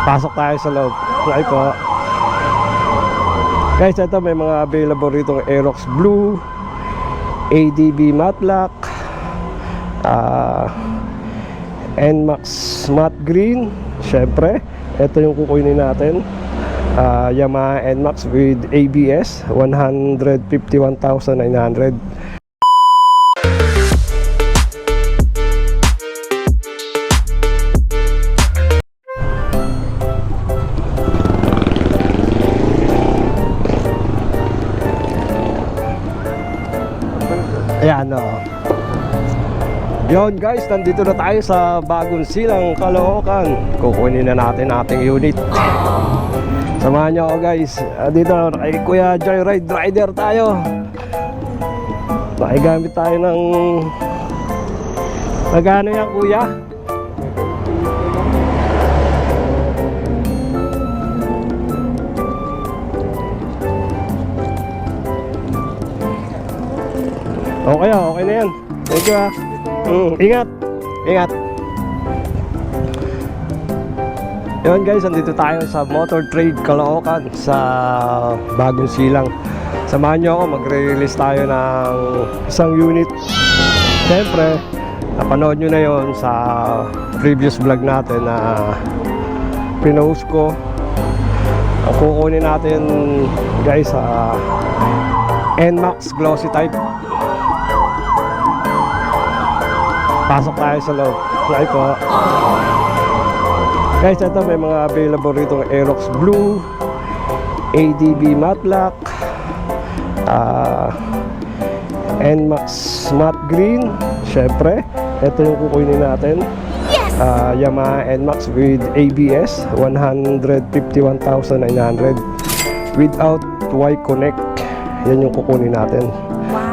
Pasok tayo sa loob. Ay po. Guys, ito may mga available rito ng Aerox Blue, ADB Matte Black, NMAX Matte Green. Syempre, ito yung kukunin natin. Yamaha NMAX with ABS, 151,900. Ayan o. Yun guys, nandito na tayo sa Bagong Silang, Caloocan. Kukunin na natin ating unit. Samahan nyo ako guys. Dito kay Kuya Joyride Rider tayo. Nakigamit tayo ng magkano yan kuya? Okay na yan. Thank you Ingat. Ingat. Yun guys, andito tayo sa Motor Trade Caloocan sa Bagong Silang. Samahan nyo ako, magre-release tayo ng isang unit. Siyempre, napanood nyo na yon sa previous vlog natin na pinost ko. Ang kukunin natin guys sa NMAX Glossy type. Pasok tayo sa loob. Ay po. Guys, ito may mga available rito ng Aerox Blue, ADB Matte Black, NMAX Matte Green. Syempre, ito yung kukunin natin. Yamaha NMAX with ABS, 151,900 without Y-Connect. Yan yung kukunin natin.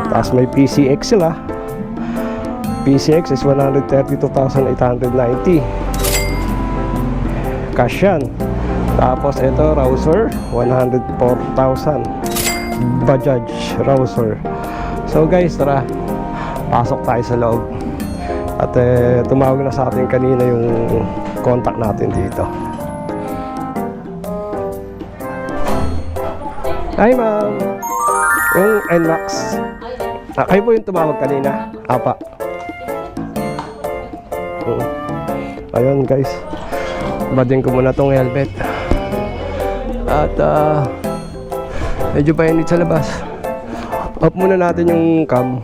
Tapos may PCX sila. PCX is 132,890. Cash yan. Tapos ito Rouser 104,000. Bajaj Rouser. So guys, tara, pasok tayo sa loob. At tumawag na sa atin kanina yung contact natin dito. Hi ma'am. Yung NMAX, kayo po yung tumawag kanina? Apa. Ayun guys, bading ko muna tong helmet. At medyo painit sa labas. Off muna natin yung cam.